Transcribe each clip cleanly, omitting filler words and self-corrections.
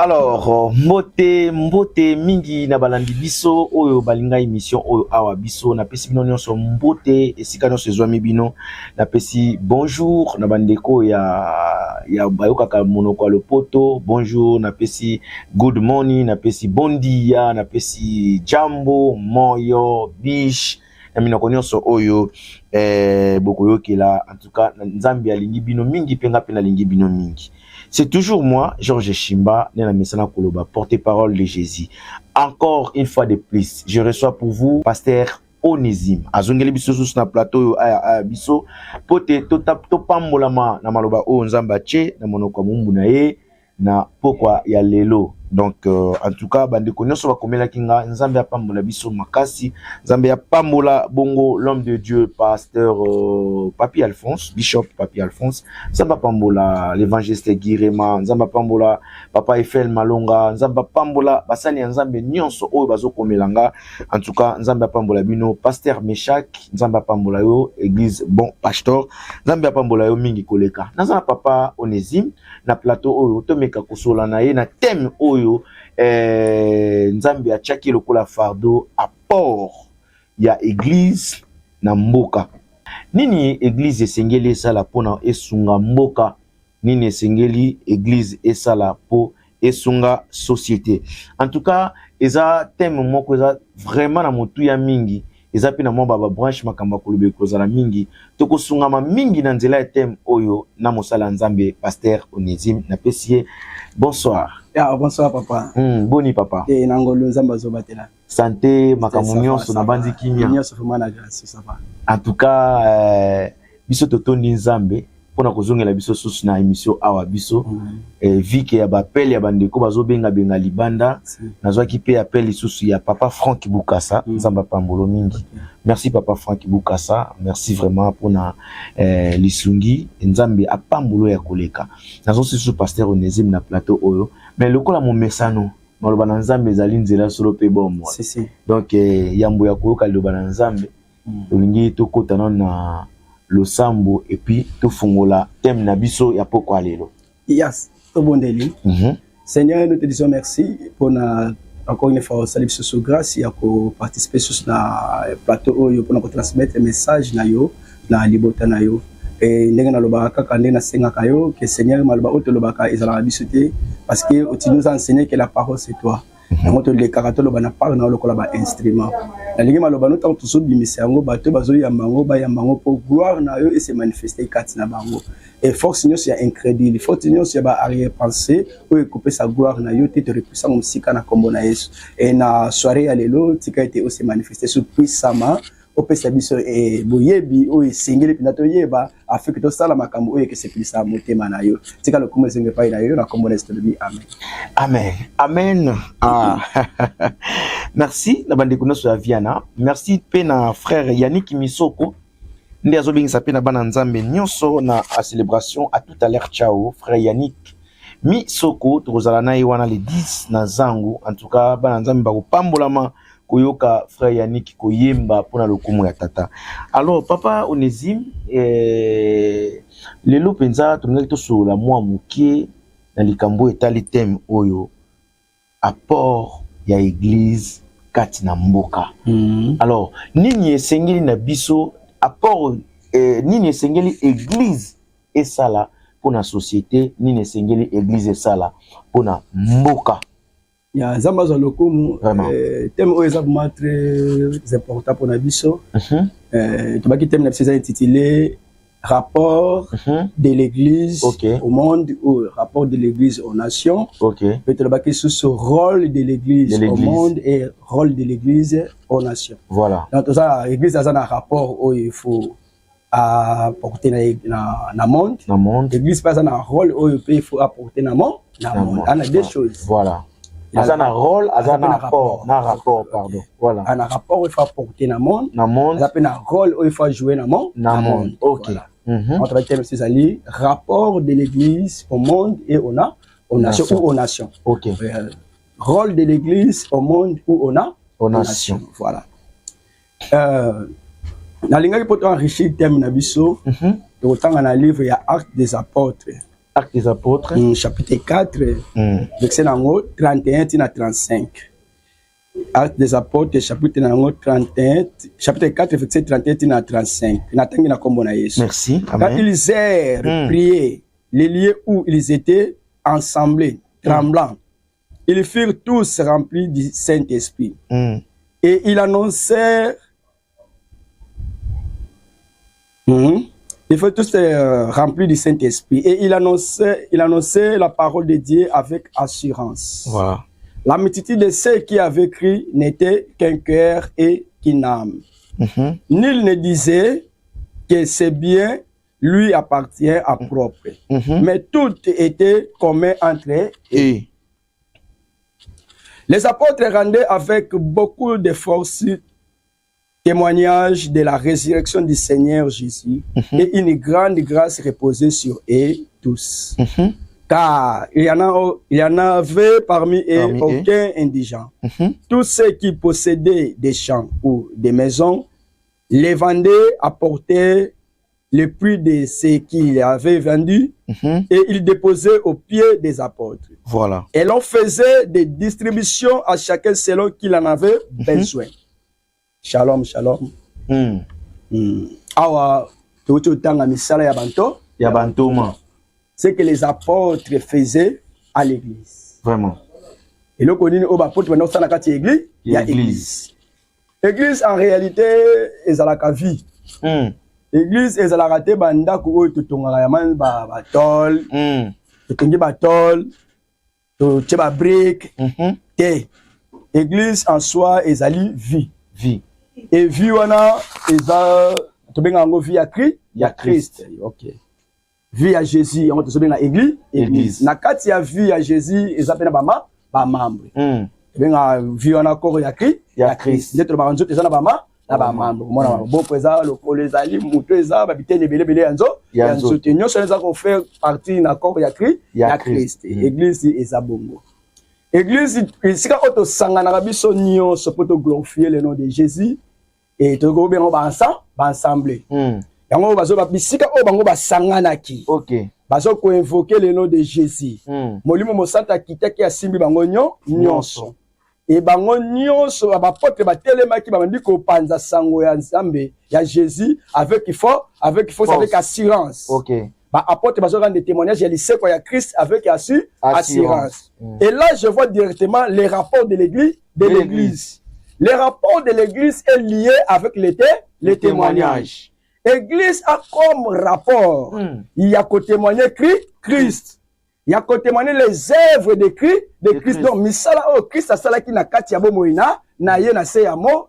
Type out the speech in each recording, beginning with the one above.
Alors, mbote mingi na balandi biso oyo balinga émission oyo awa biso na pesi bino nyonso mbote esika nyonso ezwami bino na pesi bonjour na bandeko ya bayokaka monoko ya lopoto bonjour na pesi good morning na pesi bondia na pesi jambo moyo bish na minoko nyonso oyo bokoyokela en tout cas nzambe alingi bino mingi penga pe nalingi bino mingi. C'est toujours moi, Georges Chimba, porte-parole de Jésus. Encore une fois de plus, je reçois pour vous Pasteur Onésime. Azongeli biso sur na plateau a biso pote to pambolama na maloba o nzamba che na monoko mumbu na ye na pokwa ya lelo. Donc en tout cas bande konyoso ba komela kinga nzambe ya pambola biso makasi nzambe ya pambola bongo l'homme de Dieu pasteur Papi Alphonse bishop Papi Alphonse nzamba pambola l'évangéliste Guirema nzamba pambola papa Eiffel Malonga nzamba pambola basani ya nzambe nyonso oyo bazo komelanga en tout cas nzamba pambola bino pasteur Meshak nzamba pambola yo église bon pasteur nzamba pambola yo mingi koleka nzamba papa Onésime na plateau oyo tomeka kosola na ye na thème oyo nzambe achaki lokola fardeau apport ya église na mboka nini église esengeli esala pona esunga mboka nini esengeli église esala po esunga société en tout cas eza thème moko eza vraiment na motu ya mingi eza pe na mwa baba branche makamba kolobe kozala mingi tokosungama mingi na nzela ya thème oyo na mosala nzambe pasteur Onésime na pesie bonsoir. Yeah, bonsoir papa. Boni papa. Et nangolo nzamba zobatela. Santé makamunyo so na bandi kimia. Nyonso fuma na grâce ça va. En tout cas biso totondi nzambe pona kozongela biso susu na émission awa biso vike ya bapel ya bandeko bazobenga benga libanda nazwaki pe appel susu ya papa Franck Bukasa nzamba pambolo mingi. Merci papa Franck Bukasa, merci vraiment pona lisungi nzambe apambolo ya koleka. Nazo susu pasteur Onésime na plateau oyo mais lokola mon mesano maloba na nzambe ezali nzela solo pe bomo. Donc yambo ya koyoka loba na nzambe tolingi tokota na losambo et puis tout fungola thème na biso ya poko alelo. Yes, to bondeli. Seigneur, nous te disons merci pour encore une fois salut sur grâce ya ko participer sur na plateau oyo pour transmettre message na yo na libota na yo. Et ndenge na lobaka kande na senga kayo que Seigneur maloba oto lobaka ezala biso te parce que tu nous as enseigné que la parole c'est toi. Nango to le karato loba na parle na lokola ba instrument. Na lingi maloba no tant tout bimisa yango bato bazo ya mango ba ya mango pour gloire na yo et se manifester kati na bango. Et force nyos ya incrédule, force nyos ya ba arrière-pensée ou couper sa gloire na yo te repuissant comme sika na kombo na Yesu. Et na soirée ya lelo tika été aussi manifester sous puissamment au pesa biso e boyebi o esengeli pinato yeba afin que to sala makambo o que c'est plus ça motema na yo tika le kuma zenga pa na yo na kombo na stolobi amen amen amen merci la bande kono so ya Viana merci pe na frère Yannick Misoko ndi azobingisa pe na bana nzambe nyonso na a célébration à tout à l'heure ciao frère Yannick Misoko tozala na wana le 10 na zangu en tout cas bana nzambe ba kopambolama koyoka frère Yannick koyemba pona lokumu ya tata. Alors papa Onésime lelo penza tonga to sur la moi mukie na likambo etali thème oyo apport ya église kati na mboka. Alors nini esengeli na biso apport nini esengeli église esala pona société nini esengeli église esala pona mboka. Il y a Zamazo Lokomu, thème vraiment très important pour Nabiso. Tu thème intitulé Rapport de l'Église au monde ou rapport de l'Église aux nations. Et tu sur ce rôle de l'Église au monde et rôle de l'Église aux nations. Voilà. Donc ça, l'Église a un rapport où il faut apporter dans le monde. L'Église passe un rôle où il faut apporter dans le monde. On a deux choses. Voilà. Azana rôle, azana rapport, pardon. Voilà. Un rapport, il faut apporter dans le monde. Dans le monde. Un rôle, il faut jouer dans le monde. Dans le monde. Ok. On travaille avec rapport de l'Église au monde et aux nations ou aux nations. Ok. Rôle de l'Église au monde ou aux nations. Voilà. Dans l'ingénieur pour enrichir le thème nabiso, autant dans le livre il y a Actes des apôtres. Actes des Apôtres. Chapitre 4, verset 31 à 35. Actes des Apôtres, chapitre 31, chapitre 4, verset 31 à 35. Merci. Amen. Quand ils errent, prié, les lieux où ils étaient ensemblés, tremblants, ils furent tous remplis du Saint-Esprit. Et ils annoncèrent, ils furent tous remplis du Saint-Esprit. Et ils annonçaient la parole de Dieu avec assurance. Voilà. La multitude de ceux qui avaient cru n'était qu'un cœur et qu'une âme. Nul ne disait que c'est bien lui appartient à propre. Mais tout était commun entre eux. Et les apôtres rendaient avec beaucoup de force témoignage de la résurrection du Seigneur Jésus et une grande grâce reposait sur eux tous. Car il y en avait parmi eux aucun indigent. Tous ceux qui possédaient des champs ou des maisons les vendaient, apportaient le prix de ce qu'ils avaient vendu et ils déposaient aux pieds des apôtres. Voilà. Et l'on faisait des distributions à chacun selon qu'il en avait besoin. Shalom, shalom. Awa, ce que les apôtres faisaient à l'église. Vraiment. Et là, on dit que l'église, il y a l'église. L'église, en réalité, est à la vie. L'église est à la raté, banda ko to tonga yaman ba tol, to tongi ba tol, to cheba brick, te. Église en soi est ali vie. Et vie wana eza to benga ngo vie à Christ, ya Christ. OK. Vie à Jésus, on to benga église. Na kati ya vie à Jésus, eza pena ba membre. Benga vie wana ko ya Christ, ya Christ. Ndetro ba nzoto eza na ba mambo mona boko eza lokolo ezali muto eza babitene belebele yanzo te nyonso eza ko faire partie na corps ya Christ. Église eza bongo. Église sika oto sangana biso nyonso poto glorifier le nom de Jésus et to go bengo ba ensemble. Yango bazo ba bisika o bango ba sangana ki. OK. Bazo ko invoquer le nom de Jésus. Molimo mosanta kitaki asimbi bango nyonso. Et bango nyonso abapotre batelemaki bandi ko panza sango ya Nzambe ya Jésus avec avec assurance. OK. Ba apôtre bazo rendre des témoignages ya liseko ya Christ avec assurance. Et là je vois directement les rapports de l'église. Les rapports de l'église est lié avec les témoignages. L'église a comme rapport il y a qu'à témoigner Christ. Il y a qu'à témoigner les œuvres de Christ. Donc, misala o Christ a sala ki na kati ya bomoina na ye na se ya moi.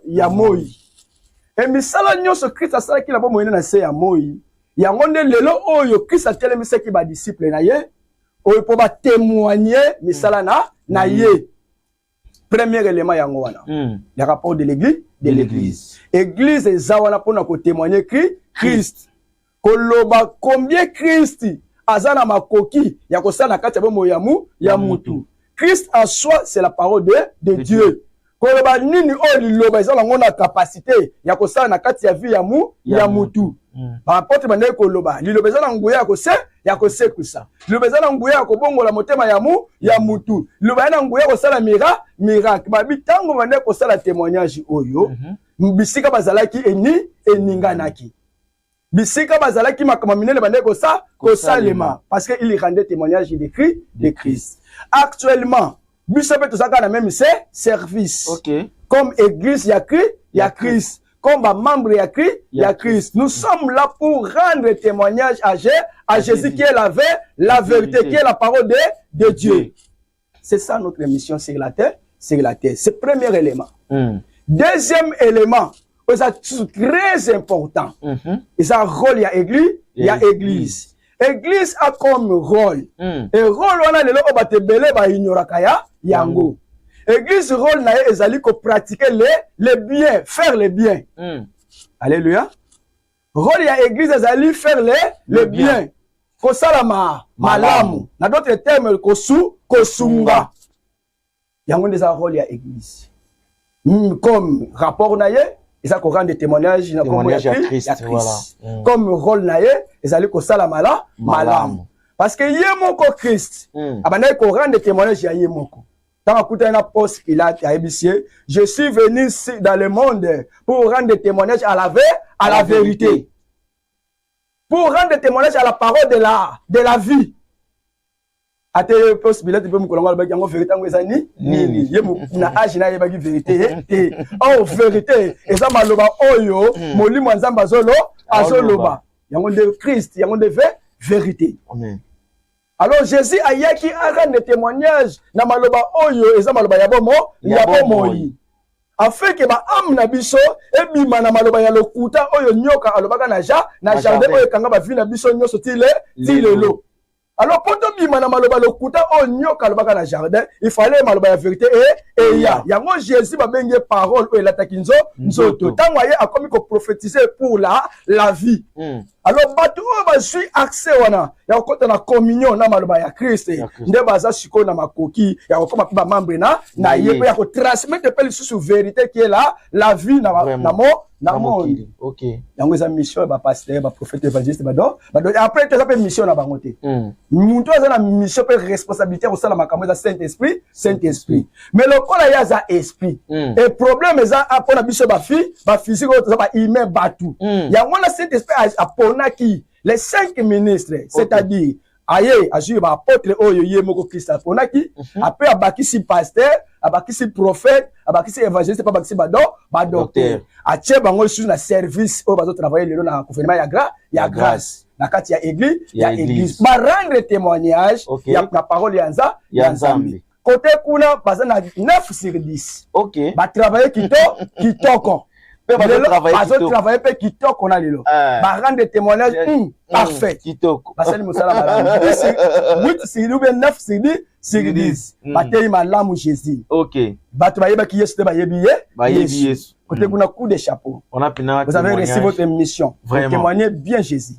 Et misala nyonso Christ a sala ki na bomoina na se ya moi. Ya ngonde lelo oyo Christ a telemisa ki ba disciple na ye oyo po ba témoigner misala na ye. Premier élément yango wana. Le rapport de l'église. Église ezawana pona ko témoigner Christ. Koloba combien Christ azana makoki ya kosala kati ya bomo ya mutu. Christ en soi c'est la parole de Dieu. Koloba nini o liloba ezala ngona capacité ya kosala na kati ya vie ya mutu. Ba apôtre bande koloba liloba ezala nguya ya kosekusa. Liloba ezala nguya ya kobongola motema ya mutu. Liloba ezala nguya kosala miracle. Ba bitango bande kosala témoignage oyo. Mbisika bazalaki eninganaki. Bisika bazalaki makama minene bande kosalema parce que il rendait témoignage de Christ. Actuellement, bisope to saka na même service. OK. Comme église ya Christ, comme membre ya Christ. Nous sommes là pour rendre témoignage à Jésus qui est la vérité, qui est la parole de Dieu. C'est ça notre mission sur la terre, C'est le premier élément. Deuxième élément, c'est très important. Et ça rôle, il y a église. Église a comme rôle. Et rôle, on a le lot de belé ba ignorakaya yango. Église rôle na ezali ko pratiquer les biens, faire les biens. Alléluia. Rôle il y a église ezali faire les biens. Ko salama malamu. Na d'autres termes kosunga. Yango ndeza rôle il y a église. Comme rapport na ye et ça qu'on rend des témoignages à Christ. Voilà. Comme rôle naïe, ils allaient ko sala malamu. parce que yemoko Christ abandaki ko rendre témoignage ya yemoko. Dans la poste Pilate a ébissié, je suis venu dans le monde pour rendre témoignage à la vérité. Pour rendre témoignage à la parole de la vie. A te poste Pilate peut me colonga ba yango vérité ngo ezani nini yemo na age na yeba ki vérité oh vérité eza maloba oyo molimo nzamba azoloba yango de Christ yango de vérité. Amen. Alors Jésus a yaki a rendre témoignage na maloba oyo eza maloba ya bomoi afin que ba am na biso e bima na maloba ya lokuta oyo nyoka alobaka na jardin oyo kanga ba vi na biso nyoso tilelo. Alors pour to bima na maloba lokuta oyo nyoka alobaka na jardin il fallait maloba ya vérité et yango Jésus ba benge parole oyo lataki nzoto tango aye akomi ko prophétiser pour la vie. Alors bato ba suis accès wana ya kokota na communion na maloba ya Christ nde baza siko na makoki ya kokoma ba membre na ye ya ko transmettre pe sous vérité qui est la vie na monde. OK. Yango eza mission ba pasteur ba prophète évangéliste bado après tu as mission na bango te. Muntu aza na mission pe responsabilité au sala makambo za Saint-Esprit. Mais le kola ya za esprit. Et problème eza apona biso ba physique za ba humain batu. Yango na Saint-Esprit apona qui les 5 ministres, c'est-à-dire aye azui ba apôtre oyo yemoko Christ apona qui après abakisi pasteur, abakisi prophète, abakisi évangéliste, pas abakisi ba docteur. Atie bango sur na service oyo bazo travailler lelo na gouvernement ya grâce. Na kati ya église ba rendre témoignage ya na parole ya Nzambe. Côté kuna baza na 9 sur 10. OK. Ba travailler kitoko. Bazo travailler pe kitoko na lelo. Ba rendre témoignage parfait. Kitoko. Basali musala ba. 8 sur 9 sur 10. Batei malamu Jésus. OK. Bato bayeba ki Yesu te bayebi Yesu. Côté kuna coup de chapeau. On a vous avez reçu votre mission. Vous témoignez bien Jésus.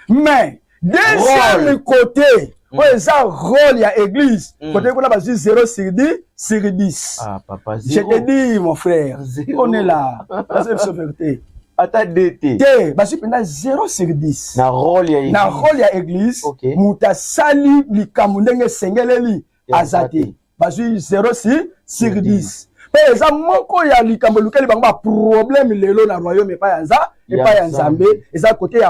Mais deuxième côté, c'est un rôle ya église. Côté kuna ba 0 sur 10. Ah papa 0. Je te dis mon frère, 0. On est là. C'est une vérité. Ata DT. Te, ba suis pendant 0 sur 10. Na rôle ya église. Muta sali likambo ndenge sengeleli azate. Ba suis 0 sur 10. Mais eza moko ya likambo lukeli bango problème lelo na royaume pas ya Nzambe eza côté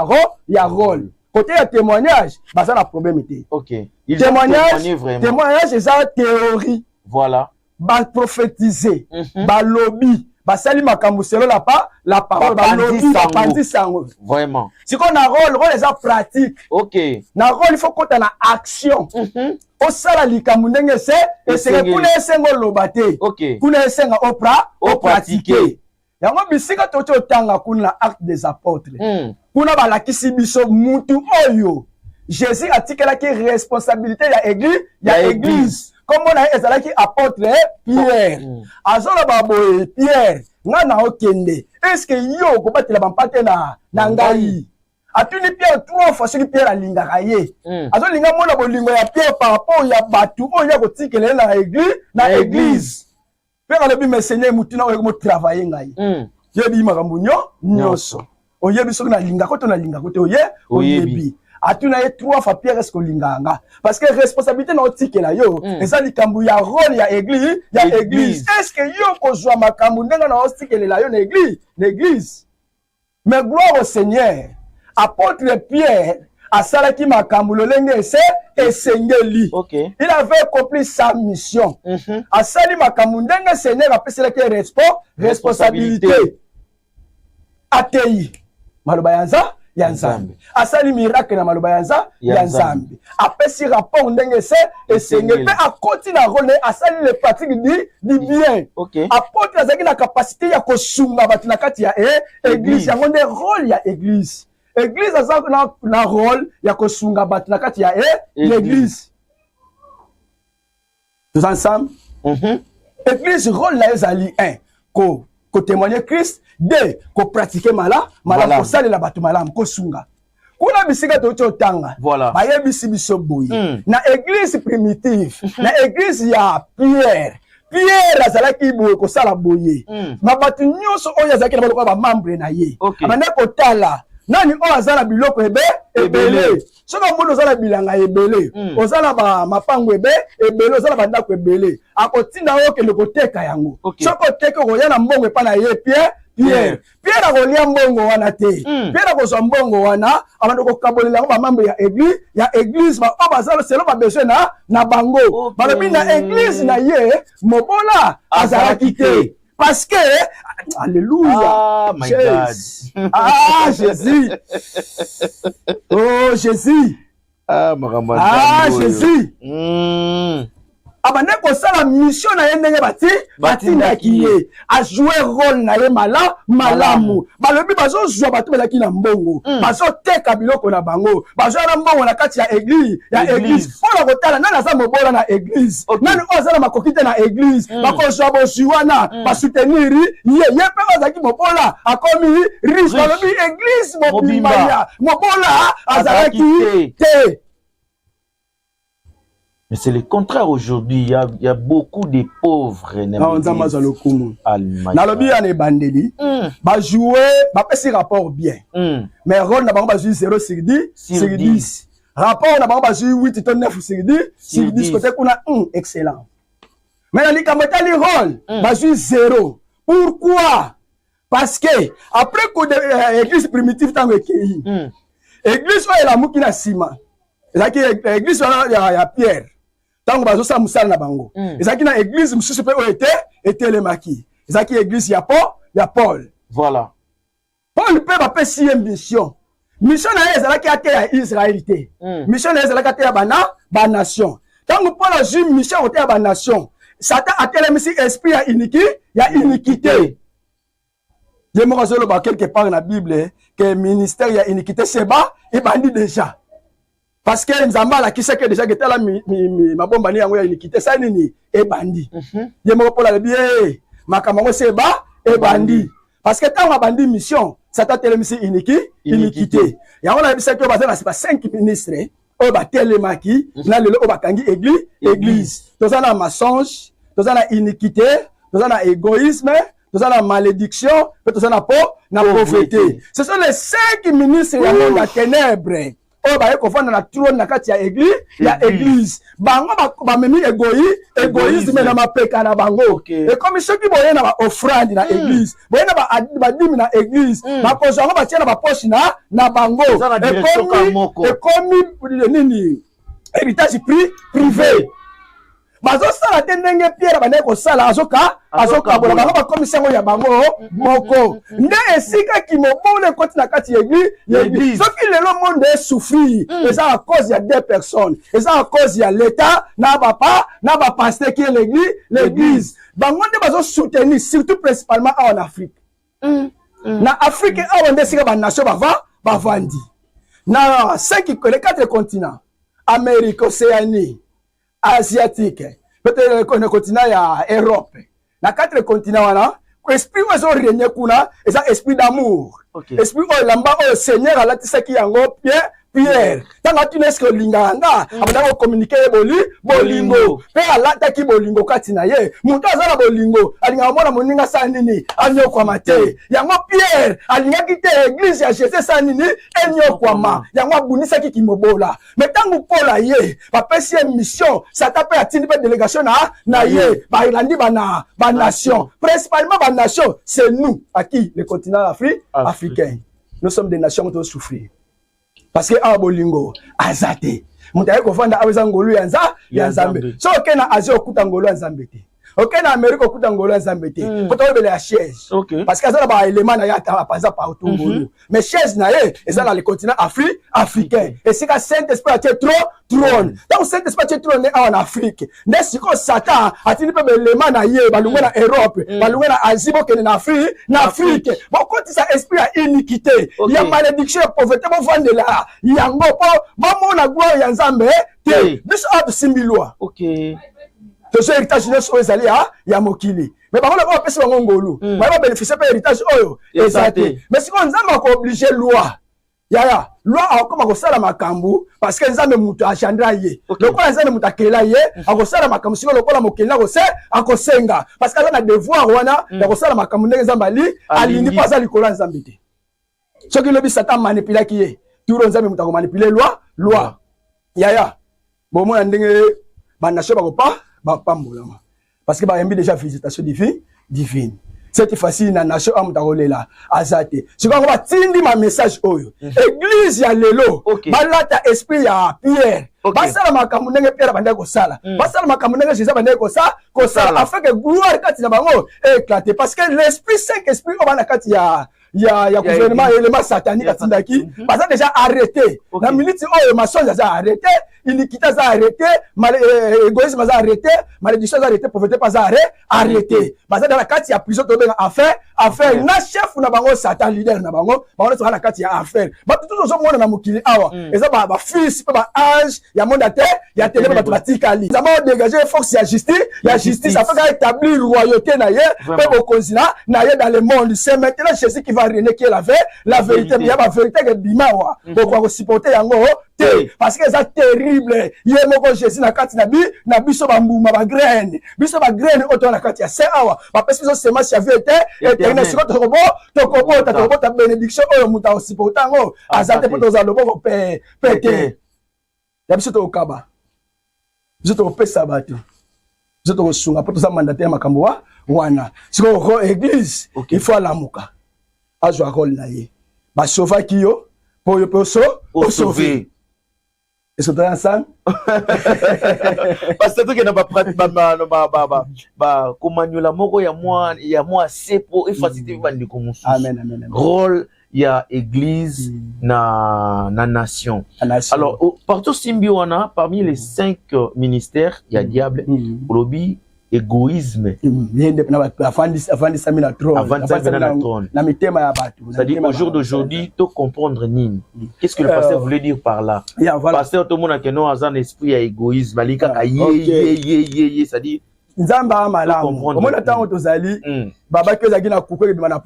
ya rôle côté ya témoignage baza na problème té. OK. Témoignage eza théorie. Voilà. Ba prophétiser, ba lobby, ba sali makambo selo la parole ba lobby ba pandi sango. Vraiment. Si qu'on a rôle eza pratique. OK. Na rôle il faut qu'on na action. Osala likambo ndenge se esenge kuna esengo lobate. OK. Kuna esenga o pratiquer. Yango bisika toto tanga kuna acte des apôtres. Kuna balakisi biso mutu oyo. Jésus a tikela ki responsabilité ya église. Comme on a ezalaki apôtre Pierre. Azola baboye Pierre. Ngana okende. Est-ce que yo ko batela bampate na ngai? Atuni Pierre 3 fois sur Pierre alingaka ye. Azo linga mona bolingo ya Pierre par rapport ya batu oyo ko tikele na église. Pierre alobi me Seigneur mutina oyo mo travailler ngai. Yebi makambo nyonso. Oyebi soki na linga ko to na linga ko te oyebi. Atuna ye 3 fois Pierre est-ce que linganga parce que responsabilité na otikela yo eza likambo ya rôle ya église. Est-ce que yo ko zwa makambo ndenga na otikela yo na église? Mais gloire au Seigneur. Apôtre Pierre a salaki makambo lolenge esengeli. Okay. Il avait accompli sa mission. A sali makambo ndenge Seigneur a pesela ke responsabilité. Atei maloba ya Nzambe. Asali miracle na maloba ya Nzambe. Apesi rapport ndenge esengeli pe akoti na rôle asali le pratique du bien. Okay. Apôtre azaki na capacité ya kosunga batu na kati ya église yango nde rôle ya église. Église a na rôle ya kosunga batu na kati ya l'église. Tous ensemble? Église rôle la ezali 1 ko témoigner Christ, 2 ko pratiquer mala ko salela batu malamu ko sunga. Kuna bisika to tanga. Voilà. Ba yebisi biso boye. Na église primitive, na église ya Pierre azalaki boye ko sala boye. Na batu nyonso oyo azalaki na ba membre na ye. Amana ko tala nani o azala biloko ebele. Soki omuntu ozala bilanga ebele, ozala ba mapango ebele, ozala ba ndako ebele, akotinda yo kende koteka yango. Soki oteka okoya na mbongo epa na ye Pierre akolia mbongo wana te. Pierre akozwa mbongo wana, abanda kokabolela ba membre ya église ba bazalo selo ba besoin na bango. Balobi na église na ye mobola azalaki te. Parce que, alléluia, ah, my Jésus. God. Ah, Jésus. Oh, Jésus. Ah, Jésus. Abandé ko sala mission na ye ndenge batindaki ye a jouer rôle na ye malamu balobi bazo zwa bato belaki na mbongo bazo teka biloko na bango bazo na mbongo na kati ya église pour kotala nana za mobola na église nani ozala makokite na église bakozwa bosiwana ba soutenir ye pe ozaki mobola akomi riche balobi église mobimba mobola azalaki te. Mais c'est le contraire aujourd'hui. Il y a beaucoup de pauvres. Nalobi ane bandeli, ba jouer, ba pesi rapport bien. Mais rôle na bango ba jouer 0 sur 10 sur 10. Rapport na bango ba jouer 8 to 9 sur 10 sur 10 côté kuna excellent. Mais na likamotali rôle ba jouer 0. Pourquoi? Parce que après que l'église primitive tango ekei. Église oyo la muki na sima. Ezaki église ya Pierre. Tango bazo sa musala na bango. Ezaki na église mususu pe oyo était le maquis. Ezaki église ya Paul. Voilà. Paul pe ba pesi mission. Mission na ezalaki ate ya Israélité. Mission na ezalaki ate ya ba nation. Tango Paul a joué mission ate ya ba nation. Satan a telemisi esprit ya iniquité. Je me rappelle ba quelque part dans la Bible que ministère ya iniquité c'est bas et bandit déjà. Parce que Nzamba la qui sait que déjà que tala ma bomba ni yango ya iniquité ça nini et bandit. Je me rappelle bien makambo c'est bas et bandit. Parce que tant bandi mission Satan telemisi iniquité. Ya on a dit que bazana c'est pas 5 ministres o ba telemaki na lelo o ba kangi église. Toza na mensonge, toza na iniquité, toza na égoïsme, toza na malédiction, toza na pauvreté. Ce sont les 5 ministres ya monde à ténèbres. Oh ba ekofanda na trône na kati ya église bango ba memi égoïsme na mapeka na bango et comme soki boye na ba offrande na église boye na ba dîme na église ba kozango ba tia na ba poche na bango et comme nini héritage privé bazo sala tendenge Pierre bane ko sala azoka bola bango ba commission ya bango moko nde esika ki mobole koti na kati église soki lelo monde souffrir c'est à cause ya 2 personnes c'est à cause ya l'état na ba pasteur qui est l'église bango nde bazo soutenir surtout principalement en Afrique na Afrique awa nde sika ba nation ba vandi na 4 continents Amérique, Océanie, Asiatique, peut-être le continent ya Europe. Na 4 continents wana, esprit ozo régner kuna, eza esprit d'amour. Esprit o lamba o Seigneur alatisaki yango Pierre. Tanga tuneske linganga, abanda ko communiquer bolingo. Pe alataki bolingo kati na ye. Muntu azala bolingo, alinga mona moninga sa nini, anyokwa mate. Yango Pierre, alinga kite église ya Jésus sa nini, anyokwa ma. Yango abunisaki kimobola. Mais tangu Paul ye, ba pesi mission, ça tape atindi pe délégation na ye, ba ilandi ba nation. Principalement ba nation, c'est nous, à qui le continent africain. Nous sommes des nations qui ont souffert. Parce que a bolingo azate mutaye ko fanda aweza ngolu ya Nzambe so okena Asie okuta ngolu ya Nzambe te okena Amerika okuta ngolu ya Nzambe te poto bele ya chaise parce que azala ba élément na ya ta paza pa ngolu mais chaise na ye ezala le continent africain et c'est que Saint-Esprit a trop trône donc Saint-Esprit a trône en Afrique ne siko Satan atini pe élément na ye balunga na Europe balunga na Asie bokene na Afrique beaucoup de ça esprit à iniquité il y a malédiction pauvreté bon vandela yango po bon na gloire ya Nzambe te biso a simbilwa to so héritage nyonso ezali ya mokili mais bango na ba pesa bango ngolu ba bénéficier pe héritage oyo ezate mais siko Nzambe ko obliger loi ya loi akoma ko sala makambu parce que Nzambe mutu achandra ye lokola Nzambe mutu akela ye akosala makambu siko lokola mokela akosenga parce que na devoir wana ya kosala makambu ndenge Nzambe alini pas ali kola Nzambe te soki lobi Satan manipulaki ye tout le monde a manipulé loi yaya bon moi ndenge ba nation ba pambolama parce que ba yambi déjà visitation divine cette fois-ci na nation amtarolela azate c'est quand on va tindi ma message oyo église ya lelo balata esprit ya Pierre basala makambo ndenge Pierre bandeko sala basala makambo ndenge Jésus bandeko sala afin que gloire kati na bango éclater parce que l'esprit saint esprit o bana kati ya gouvernement élément satanique atindaki basa déjà arrêté na minute oyo masonja za arrêté iniquité za arrêté égoïsme za arrêté malédiction za arrêté pauvreté pas za arrêté basa dans la kati ya prison to benga affaire na chef na bango satan leader na bango to na kati ya affaire ba tout zo mona na mokili awa eza ba fils ba ange ya monde terre ya télé ba pratikali ça va dégager force ya justice afin d'établir royauté na ye pe bokonzina na ye dans le monde. C'est maintenant Jésus qui va régner, qui est la vérité. Il y a la vérité qui est bimawa pour ko supporter yango parce que c'est terrible. Ye moko Jésus na kati na biso ba mbuma ba graine auto na kati ya c'est awa ba pesi so semence ya vérité éternel siko to ta bénédiction oyo muta supporter yango azate poto za loboko pété ya biso to kaba biso to pesa bato biso to sunga poto za mandataire makambo wana siko église il faut alamuka azwa rôle na ye ba sauva kiyo po yo po sauver. Est-ce que tu es ensemble? Parce que tu as komanyula moko ya moi sepo et facilité bandi komusu. Amen. Rôle ya église na nation. Alors partout Simbiwana parmi les 5 ministères il y a diable, lobby, égoïsme. C'est-à-dire au jour d'aujourd'hui, tu comprendre Nîmes. Qu'est-ce que le pasteur voulait dire par là? Le pasteur, tout le monde a un esprit à égoïsme. C'est-à-dire Nzamba malamu. Omona tango tozali baba ke zaki na couper na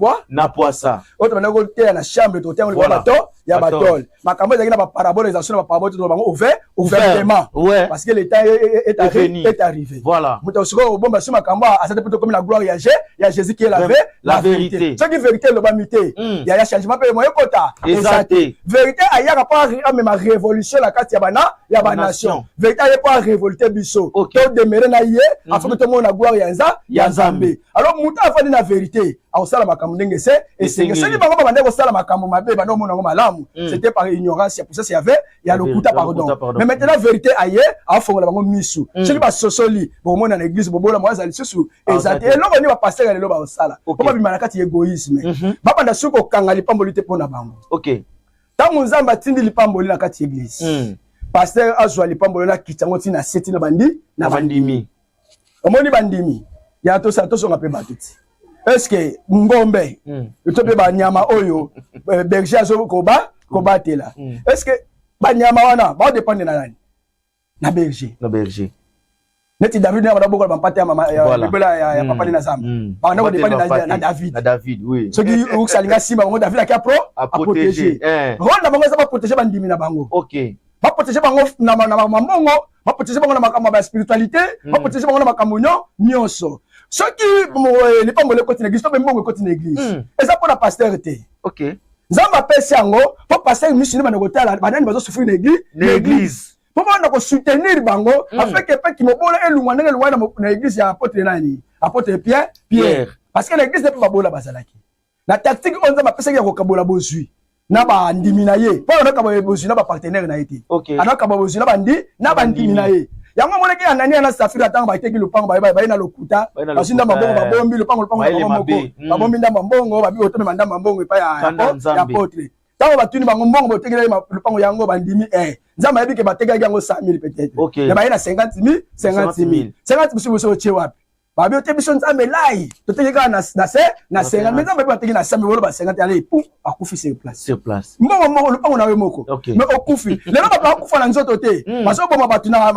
ça. Autre bana ko te na chambre to te on le bateau ya batol. Makambo zaki na ba parabolisation na ba parabole to bango ouvertement parce que le temps est arrivé. Voilà. Muta siko bomba sima makambo asate poto comme la gloire ya Jésus qui est la vérité. Ce qui vérité le bamité. Ya changement pe moyo kota. Exacté. Vérité aya pas même ma révolution la carte ya ba nation. Vérité aya pas révolter biso. To demeurer na yé afin tout le monde a gloire ya Nzambe. Alors muta afani na vérité a osala makambo ndenge c'est et c'est que bango bande ko sala makambo mabe bando mona ngo malamu c'était par ignorance pour ça il y a le kuta pardon mais maintenant la vérité aye a fongola bango misu ceux ba sosoli bo mona na église bo bola moza lisusu exact et longo ni ba pasteur lelo ba osala ko ba bimana kati égoïsme ba banda suko kanga lipamboli te pona bango. OK tango Nzamba tindi lipamboli na kati église pasteur azwa lipamboli na kitango tina seti na bandimi omoni bandimi ya to sa to so ngape batuti est-ce que ngombe to pe ba nyama oyo berger azo ko batela est-ce que ba nyama wana ba dépendre na nani na berger neti David na ba boko ba mpate ya mama ya papa ni na Zamba ba na ko dépendre na David oui ce qui ou salinga simba ngo David a protéger rôle bango ça va protéger bandimi na bango. OK ba protéger bango na mambongo ba protéger bango na makambo ya spiritualité ba protéger bango na makambo nyonso ce qui les pambole côté l'église to mbongo côté l'église et ça pour la pastorité. OK Nzamba pesi yango pour pasteur missionnaire bana kotala banani bazo souffrir l'église pour bana ko soutenir bango afin que pe ki mobola elungwa ndenge elungwa na église ya apôtre Pierre parce que l'église ne peut pas bola bazalaki la tactique on Nzamba pesi ya ko kabola bozui na ba ndimi na ye po na kabola bozui na ba partenaire na été ana kabola bozui na ba ndimi na ye yango mona ke anani na Safira tanga ba teki lupango ba na lokuta basinda mabongo babombi lupango babombi nda mabongo babi otome manda mabongo pa ya apôtre tango batuni bango mbongo botekela lupango yango bandimi Nzamba yebi ke bateka yango 100,000 peut-être mais ba na 50,000 50,000 che wapi babi ote biso Nzambe lai totekeka na 50 mais Nzamba bateki na 100,000 wolo ba 50 allez pou akufi sur place mbongo lupango na we moko mais okufi lelo ba akufa na nzoto te parce que boma batu na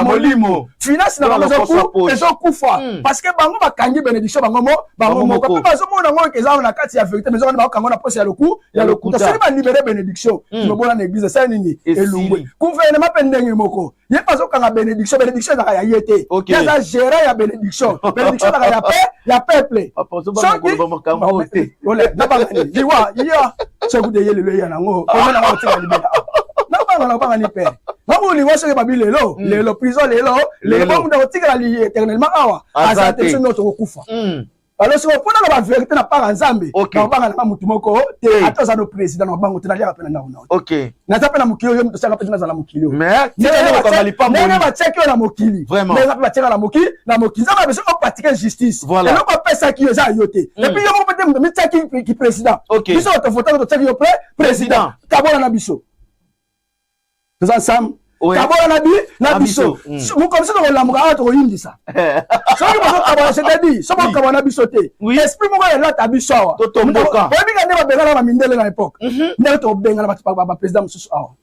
molimo finance na bango ezokufa parce que bango bakangi bénédiction bango moko pe bazo mona ngo kezao na kati ya vérité mais on ba kango na poste ya lokuta seli ba libérer bénédiction no bona na église ça nini elungwe gouvernement pendenge moko ye paso kanga bénédiction na ya yete Ok. ya za gérant ya bénédiction na ya peuple ole na bangani liwa ya seku de yele le ya nango ko na ngoti na libela na banga ni père mamu ni wase ke babi lelo prison lelo mamu na otika li éternellement awa azate so noto kufa alors si on prend la vérité na pas nzambe na banga na mutu moko te atoza no président na bango te na lia pena na una OK na tapena mukili yo mutu sala pena za la mukili mais ni na ko mali pa mo na ba check yo na mukili mais na ba check na mukili za ba beso on pratiquer justice et non pas pesa ki yo za yote et puis yo mo pete mi check ki président biso to photo to check yo président kabona na biso tous ensemble kabona na biso mu comme ça on la muka to yindisa so ko kabona c'est-à-dire so ko kabona biso te esprit mo ya lata biso wa to tomboka ba binga ne ba bengala ba mindele na époque ne to bengala ba président mususu awa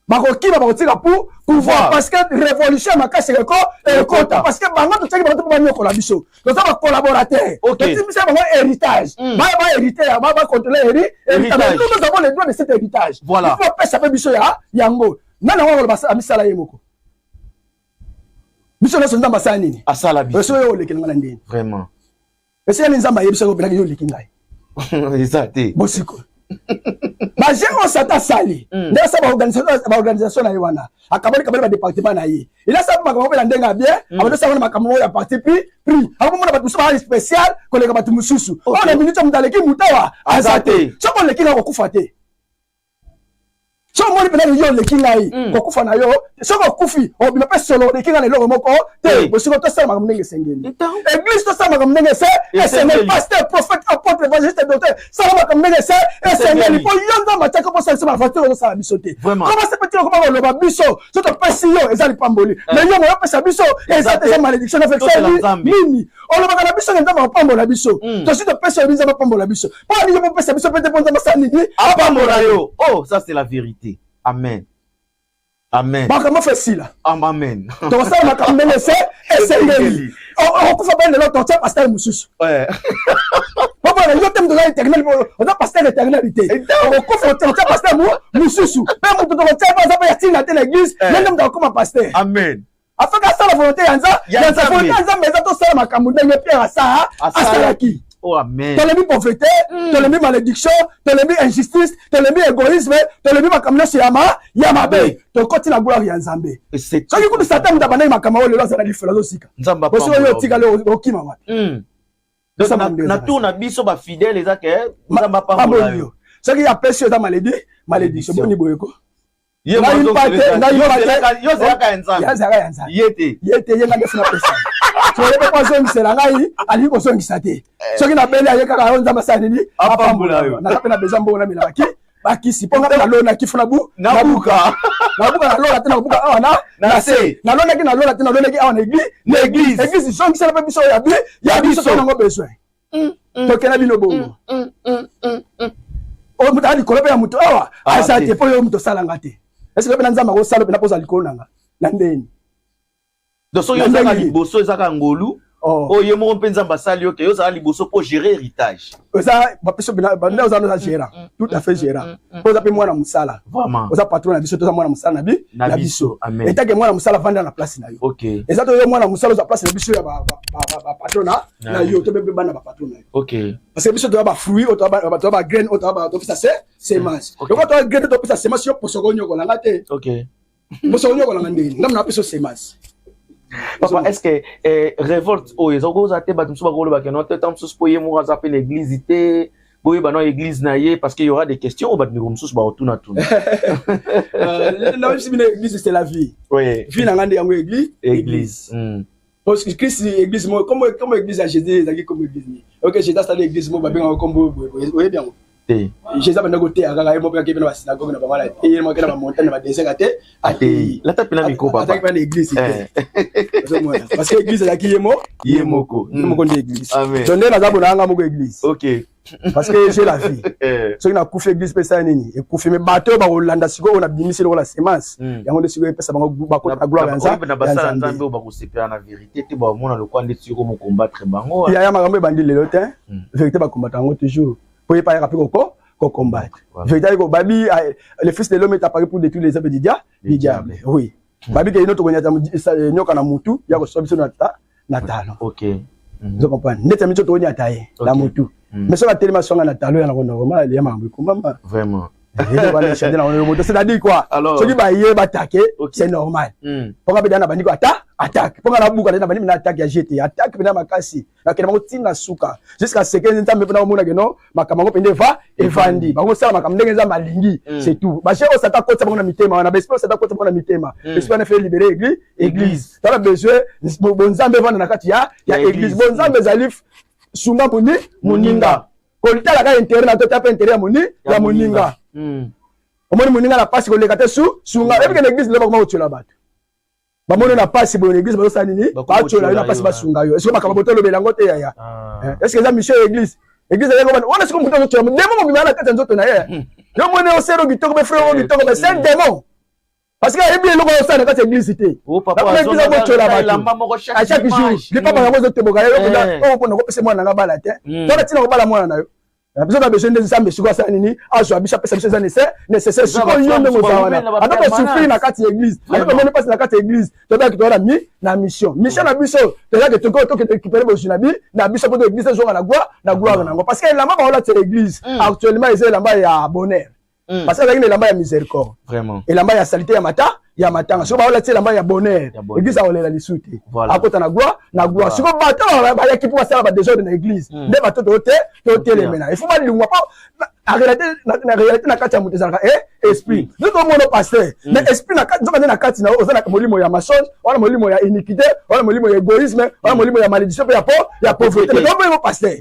bakokiba bakotika pour pouvoir parce que révolution makasi ko ekota parce que bango to tsaki bango to banyoko la biso to za ba collaborateur et puis ça bango héritage ba hériter ba contrôler héritage nous avons le droit de cet héritage voilà il faut pas saper biso ya yango nana wa ba misala yemoko biso na sonda basala nini asala biso biso yo leki ngala ndeni vraiment ese ni nzamba yebiso ko benaki yo leki ngai exacté bosiko ba jéro sata sali nda sa ba organisation na yewana akabali kabali ba département na ye il a sa makambo pe na ndenga bien abado sa wana makambo ya parti prix abo mona batu ba spécial kolega batu mususu ona minute mudaleki mutawa azate so ko leki ngako kufa te so moni pena yo leki ngai ko kufa na yo so ko kufi o bina pe solo leki ngai lelo moko te bosiko to sa makambo ndenge sengeli église to sa makambo ndenge se sengeli pasteur prophète apôtre évangéliste docteur sa makambo ndenge se sengeli po yonda mataka po sa ma facteur to sa bisote comment c'est petit ko ba lo ba biso so to pesi yo ezali pamboli mais yo mo pesa biso ezate sa malédiction na affection nini o lo ba na biso ngenda ba pambola biso to si to pesa biso ba pambola biso po ni yo mo pesa biso pete ponza masani ni apambola yo oh ça c'est la vérité. Amen. Amen. Bakama facile. Amen. Donc ça m'a quand même laissé essayer. On peut faire de l'autre temps pasteur mususu. Ouais. Papa le thème de l'éternel on a pasteur l'éternalité. On peut faire temps pasteur mususu. Même tout le temps ça va y a dans l'église, même dans comme pasteur. Amen. Afin que ça la volonté yanza volonté yanza mais ça to ça m'a kamude ne pierre ça asalaki. Oh amen. T'as les pauvreté, t'as les malédiction, t'as les injustice, t'as les égoïsme, t'as les makamna yama yamabe. To koti la gloire ya Nzambe. C'est ça qui coûte Satan d'abandonner makama le lance na lifela zosika. Nzamba pa. Parce que yo tika le okima wa. Donc na tout na biso ba fidèle ezake Nzamba pa mo. Ça qui appelle ça malédiction boni boyeko. Yo zaka Nzambe. Yete yenga ndefuna pesa. So le pas zo misela ngai ali ko zo ngisate. So ki na bele ayeka ka Nzamba sanini apambula yo. Na kapena besoin mbona mina baki. Bakisi ponga na lona kifuna bu nabuka na lona tena buka awa na se na lona ki awa na église so ngisela pe biso ya biso na ngo besoin to kena bino bongo o muta ali kolobe ya muto awa asate po yo muto salanga te est-ce que Nzamba ko sala pe na poza likolo nanga na ndeni donc so yo zaka liboso ezaka ngolu oh ye mo mpenza basali yo ke yo zaka liboso pour gérer héritage oza bapeso banda oza no gérant tout à fait gérant oza pe mwana musala vraiment oza patron na biso to mwana musala na biso amen et que mwana musala vanda na place na yo OK et ça to yo mwana musala oza place na biso ya ba patron na yo to be bana ba patron na yo OK parce que biso to ba fruit to ba grain to ba to fisa semence donc to grain to fisa semence yo poso nyoko langa te OK poso nyoko langa ndeni ndam na peso semence. Papa, est-ce que révolte oh ils ont gros até ba tumso ba golo ba ke no temps sus pour yemo razaper l'église ité boye ba no église na ye parce qu'il y aura des questions au ba de sus ba tuna tuna non si bien église c'est la vie oui vie na ngande yango église parce que Christ église moi comme église à Jésus ezaki comme église OK Jésus installé l'église moi ba bien comme oui bien Jésus a côté à la synagogue na bamala et moi na montagne na désert até la tape na miko papa attaque pas l'église parce que l'église là qui yemoko l'église donc na zabo na nga moko église OK parce que j'ai la vie ce qui na kufa église pesa nini et kufa me bateau ba Hollanda siko on a bimisé la semence yango de siko pesa bango ba ko ta gloire nza na basala nzambe ba ko sepela na vérité te ba mona le kwande siko mo combattre bango ya makambo bandi lelo te vérité ba combattre ngo toujours pour pas rappeler qu'on combattre. Vérité ko babi le fils de l'homme est apparu pour détruire les œuvres du diable. Oui. babi ke ino to konyata nyoka na mutu ya ko sobiso na talo. OK. Vous comprenez? Neta micho to nyata ye la mutu. Mais ça va tellement songa na talo ya na normal ya mambo komama. Vraiment. C'est-à-dire quoi? Ce qui va y attaquer, c'est normal. Pour que na bani ko attaque. Pour que na buka na bani na attaque ya jeté, attaque pena makasi. Na kena motinga suka. Jusqu'à ce que ntambe pena mona geno makamako pende va evandi. Ba ko sala makam ndenge za malingi, c'est tout. Ba chéro ça ta kota bona mitema, na bespo ça ta kota bona mitema. Bespo na fait libérer église. Tu as besoin bonzambe vana na kati ya église. Bonzambe zalif sunga moni moninga. Kolita la ka intérêt na to tape intérêt ya moni ya moninga. Omoni moninga la passe koleka te sunga ebi ke l'église le ba ko tshela batho ba moni na passe bo l'église ba sa nini ba tshela na passe ba sunga yo est-ce que makaba botolo belango te ya est-ce que ça mission église église ya ko on est-ce que muto tshela démon mo bimana kata nzoto na ye yo moni o sero bitoko be frère bitoko be c'est démon parce que ebi eloko o sa na kata église te papa église ba tshela batho à chaque jour le papa yango zo teboka yo ko na ko pese mwana nga bala te to na tina ko bala mwana na yo. Besoin de besoin des hommes sur ça nini azo abisha pesa pesa nécessaire siko yonde mozawana atako souffrir na kati église atako mene passe na kati église to ba kitora mi na mission na biso to ya que to récupérer bo jinabi na biso pour église zo na gloire nango parce que la mama on la église actuellement ils lamba ya bonheur parce que la lamba ya miséricorde vraiment et lamba ya salité ya matanga so ba on la lamba ya bonheur église a olela lisute akota na gloire siko bato ba ya kipu basala ba désordre na église nde bato to les mena il faut pas lingwa pas en réalité na kati ya mutu ezalaka esprit nous tout monde pasteur mais esprit na kati na kati na ozana molimo ya mensonge wala molimo ya iniquité wala molimo ya égoïsme wala molimo ya malédiction ya pauvreté mais donc pasteur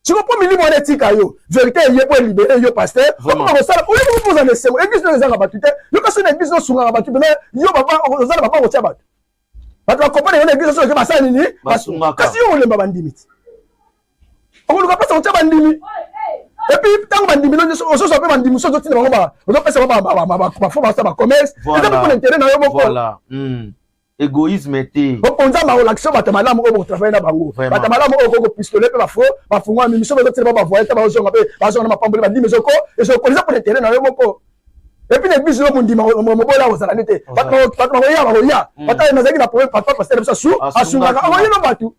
si vous prenez milimo na tika yo vérité yé pour libérer yo pasteur comment on ça on est pour poser les église les gens battu yo kasi na église no sunga battu mais yo papa ozana papa otia battu battu accompagner na église so ke basani ni basunga kasi yo lemba bandimiti on luka pasa otia bandimi et puis tant bandimi no so so pe bandimi so tina bango ba on doit pesa ba fo ba ça ba commerce et ça pour intérêt na yo moko voilà égoïsme était oponza ma relaxation batamalamu obo travailler na bango batamalamu oko pistolet pe bafo bafungwa mimiso ba tseba ba voyer ta ba zonga pe ba zonga mapambole ba dimezoko et so kolisa pour intérêt na yo moko et puis l'église no mundima mobola ozala nete batma ya ba ya batale na zaki na problème papa pasteur ça sou asunga ka oyo no batu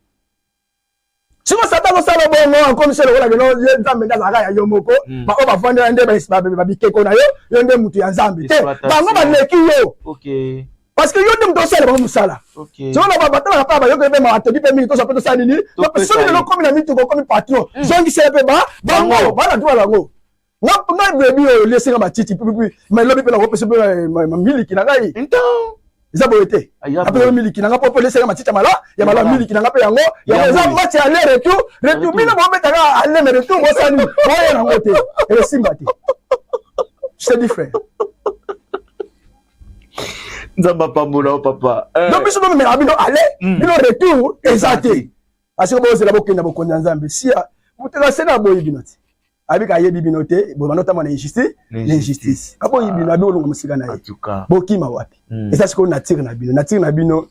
siko satan ko sala bongo comme c'est le wala no nzambe ndazaka ya yo moko ba o ba vanda nde ba bikeko na yo nde mutu ya nzambe te bango ba neki yo OK. Parce que yo dem dosala ba musala. OK. So na ba tala pa ba yo ko be ma atedi pe mi to so pe to sa nini. To so ni lo komi na mi to ko komi patron. Zongi se pe ba bango ba na duwa lango. Na bebi o laisser ma titi puis mais lobi pe la ko pe ma miliki na ngai. Então Isa boete. Après miliki na nga po laisser ma titi mala ya mala miliki na nga pe yango. Ya za match aller retour mina mo metaka aller mais retour mo sa ni. Mo ya ngote. Et simbati. C'est différent. Nzamba pambola papa donc biso no mera bino aller bino retour exacté parce que bo c'est la bokenda bokonza nzambe si mutela sena boyi binoti abika yebi binote bo banota mona injustice abo yibi na bolongo musika na ye bokima wapi et ça c'est qu'on attire na bino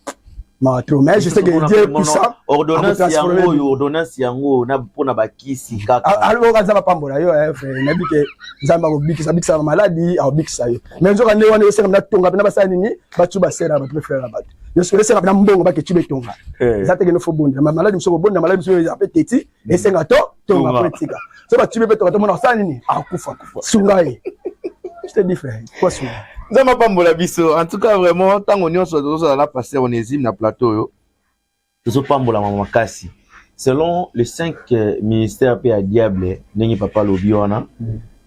ma trop mais je sais que Dieu tout ça ordonnance yango na pona bakisi kaka alors quand ça va pambola yo frère na bike nzamba ko bikisa maladie au bikisa yo mais nzoka ne wana yose na tonga na basani ni batu basera batu frère batu yo se laisser na mbongo ba ke tube tonga ça te que no fo bonde maladie mso bonde maladie mso ya petiti et senga tonga politika so batu be to mona sani ni akufa sungai je te dis frère quoi sungai Zama pambola biso en tout cas vraiment tant on y la passer on hésime na plateau yo zo pambola makasi selon les 5 ministères pe à diable nengi papa lobi wana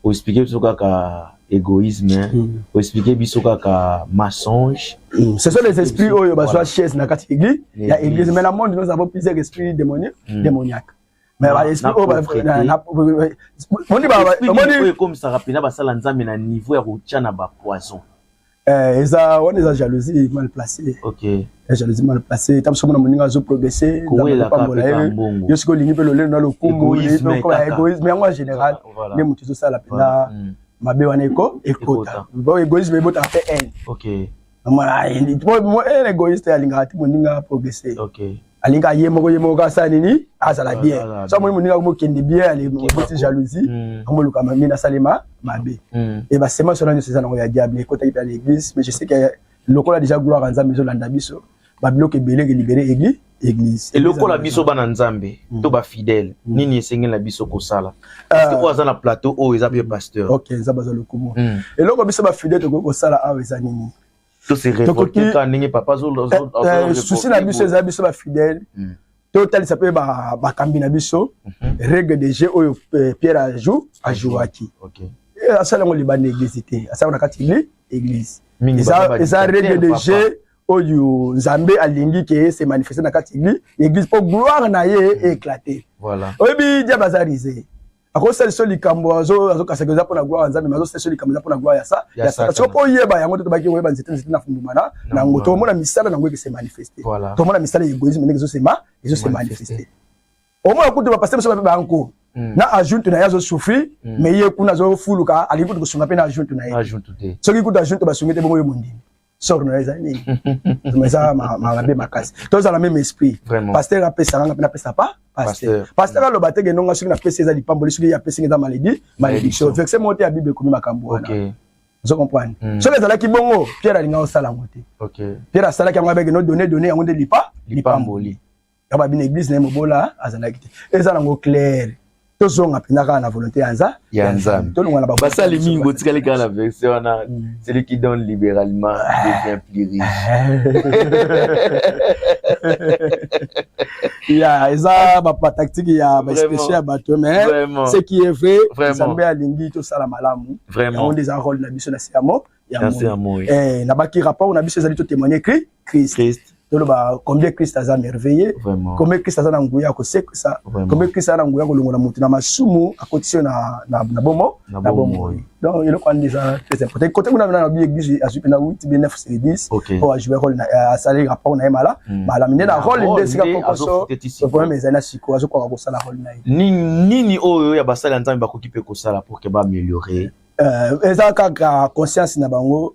o expliquer biso kaka égoïsme o expliquer biso kaka mensonge ce sont les esprits oyo ba soit chaise na kati église il y a église mais dans le monde nous avons plusieurs esprits démoniaques mais ba esprit o ba moni comme ça rapina ba sala nzambe na niveau ya rotia na ba poison eza on est jalousie mal placée. OK. Jalousie mal placée tam so mona moninga zo progresser dans le pambola yo siko lingi pe lo le na lo kumbu égoïsme en général les mutu zo sala pena mabe wana ekota bo égoïsme bo ta fait haine. OK. Mama indi mo égoïste alinga ti moninga progresser. OK. Alinga yemo ka sa nini azala bien so mo moninga mo kende bien ali mo petit jalousie mo luka mamina salema mabe et ba sema sur la nécessaire na ya diable côté de l'église mais je sais que lokola déjà gloire nzambe zo landa biso ba bloqué belé libéré église et lokola biso bana nzambe to ba fidèle nini esengeli na biso kosala parce que oza na plateau o eza bien pasteur OK nzamba zo lokumo et loko biso ba fidèle to kosala awa eza nini to se révolter quand ningi papa zo souci na biso eza biso ba fidèle to tali ça peut ba kambi na biso règle de jeu oyo Pierre ajouaki OK asala ngo libanda église té asala na kati église eza règle de jeu oyo nzambe alingi ke se manifester na kati église pour gloire na ye éclater voilà oyebi dia bazarisé akosala so likambo azo kasakeza pour na gloire nzambe mazo sala so likambo pour na gloire ya sa parce que po yeba yango to baki oyeba nzete na fundumana na ngo to mona misala na ngo ke se manifester to mona misala égoïsme ndenge zo se manifester au moins kutu ba pasteur so ba banko na ajoute na yazo souffrir mais ye kuna zo fuluka ali kutu kusunga pe na ajoute na ye ajoute te so ki kutu ajoute ba sungete bongo yo mondimi sort na les années mais ça ma ma casse tous à la même esprit pasteur a pesa nga na pesa pas pasteur lo batege nonga soki na pesa eza lipamboli soki ya pesa eza malédiction verset monté à bible komi makambo wana vous comprenez so les ala ki bongo Pierre alinga osala ngote OK Pierre asala ki ngabege no donner yango de lipamboli ya ba bina église na mobola azana kite eza ngo clair tozonga pinaka na volonté ya nzambe tolunga na basali mingo tikali ka la version na celui qui donne libéralement devient plus riche ya eza ba tactique ya ba spécial bateau mais ce qui est vrai nzambe alingi to sala malamu vraiment on des rôle na biso na siamo na baki rapport na biso ezali to témoigner Christ toloba combien Christ a merveillé combien Christ a nguya ko sekisa combien Christ a nguya ko longola mutu na masumu akotisi na bomo donc il est déjà très important côté kuna na église a suivi na 8 9 c'est 10 pour jouer rôle na saler rapport na mala mine na rôle de sika ko so pour mes ana siko azo ko sala rôle na nini oyo ya basala nzambe bakokipe ko sala pour que ba améliorer ezaka ka conscience na bango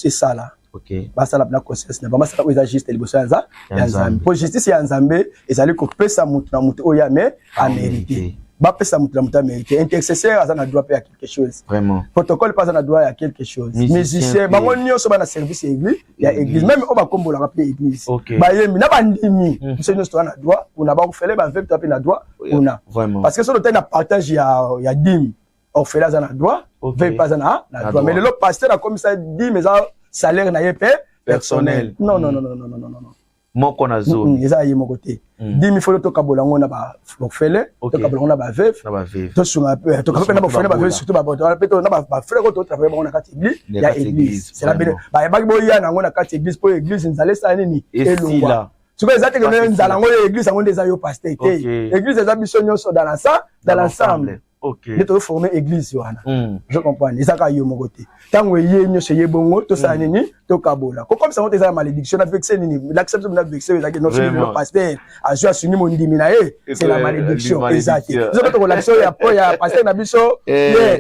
et ça là OK basala na conscience na bamasa ko juste liboso ya nzambe pour justice ya nzambe ezali ko pesa mutu na mutu oya mais a mérité ba pesa mutu na mutu a mérité intercesseur azana droit à quelque chose vraiment protocole pas na droit à quelque chose musicien bango nyonso bana service ya église même o ba kombola ka pe église ba yemi na bandimi monsieur nyonso na droit on a ba ko fele ba veut taper na droit on a parce que sur le terrain partage ya dim on fait là na droit veut pas na droit mais le pasteur a comme ça dit mais salaire na yé personnel non moko na zo eza yé moko te 10,000 fois to kabolango na ba fele to kabolango na ba veuve to sunga to kabolango na ba fele ba veuve surtout ba boto peto na ba fele ko to travailler bango na kati église c'est la belle ba ba boya na ngo na kati église pour église nzale sa nini elungwa soki eza te ke nzala ngo église ngo ndeza yo pasteur te église eza biso nyonso dans l'ensemble OK ne to former église wana je comprends ezaka yo moko te tango ye nyonso ye bongo to sa nini to kabola ko comme ça on eza malédiction avec ça nini l'acceptation na vexé ezaki notre le pasteur a joué suni mondimi na c'est la malédiction exact zo to la so ya pasteur na biso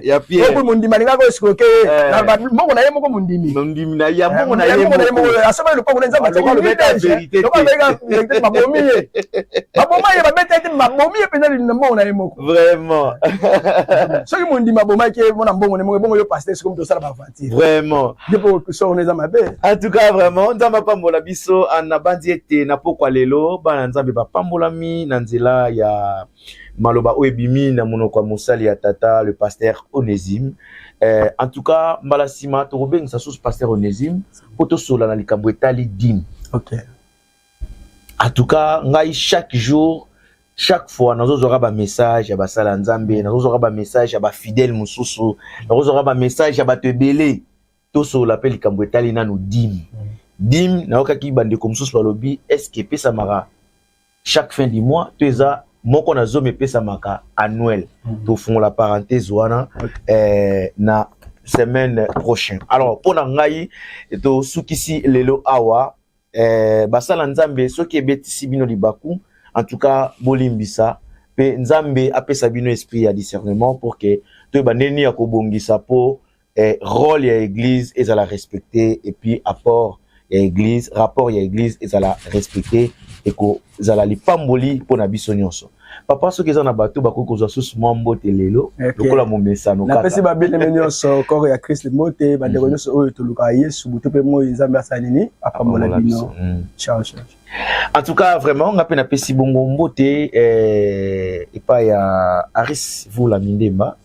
ya Pierre ko mondimi na ngako esikoke na mbongo na ye moko mondimi na ya mbongo na ye moko asoma le pongo nza matoko le mettre vérité to ba vérité mabomi ye ba mettre mabomi ye pena le mbongo na ye moko vraiment soki mondima bomaki mona mbongo ne bongo yo pasteur comme to sala ba aventure vraiment depo so on eza mabe en tout cas vraiment nzamba pambola biso na bandi ete na pokwa lelo bana nzambe ba pambolami na nzela ya maloba oebimi na monoko mosali ya tata le pasteur Onésime en tout cas mbalasima to robengisa sous pasteur Onésime poto sola na likambo etali dim OK en tout cas ngai chaque fois nous aura ba message ya basala nzambe nous aura ba message ya ba fidèle mususu nous aura ba message ya ba tebele to so l'appel likambo etali nanu dim na okaki bande comme mususu balobi est-ce que pesa mara chaque fin du mois to eza moko na zo me pesa maka annuel to font la parenthèse wana na semaine prochaine alors pour ngai to sukisi lelo awa basala nzambe soki ebetisi bino libaku. En tout cas, bolimbisa pe nzambe apesa bino esprit ya discernement pour que to baneni ya kobongisa po rôle ya église ezala respecter et puis apport ya église rapport ya église ezala respecter et ko zala lipamboli pona biso nyonso. papa soki eza na bato bakoki kozwa susu mwa mbote lelo lokola momesano kaka napesi babene nyonso kore ya Christ mbote bandeko nyonso oyo toluka Yesu butu pe moi Nzambe asalini apambola bino ciao ciao. En tout cas vraiment nga pe napesi bongo mbote epa ya Aris Vula Mindemba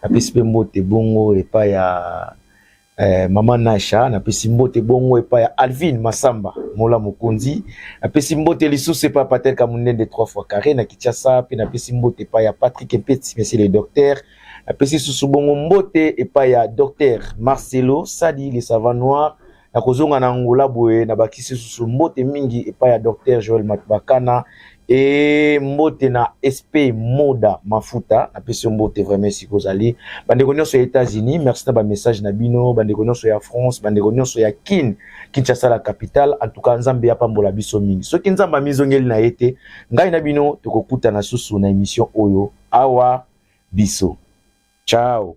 napesi pe mbote bongo epa ya Mama Nasha napesi mbote bongo epa ya Alvin Masamba Mola Mokonzi napesi mbote lisusu epa Patel Kamunende 3 fois carré na Kinshasa pe napesi mbote epa ya Patrick Mpeti monsieur le docteur napesi susu bongo mbote epa ya docteur Marcelo Sadi le savant noir na kozonga na ngola boye na bakisi susu mbote mingi epa ya docteur Joel Matbakana et mbote na SP Moda Mafuta napesi mbote vraiment sikozali bandeko nyonso ya États-Unis merci na ba message na bino bandeko nyonso ya France bandeko nyonso ya Kinshasa la capitale en tout cas Nzambe ya pambola biso mingi soki Nzamba mizongeli na ete ngai na bino tokokuta na susu na émission oyo awa biso ciao.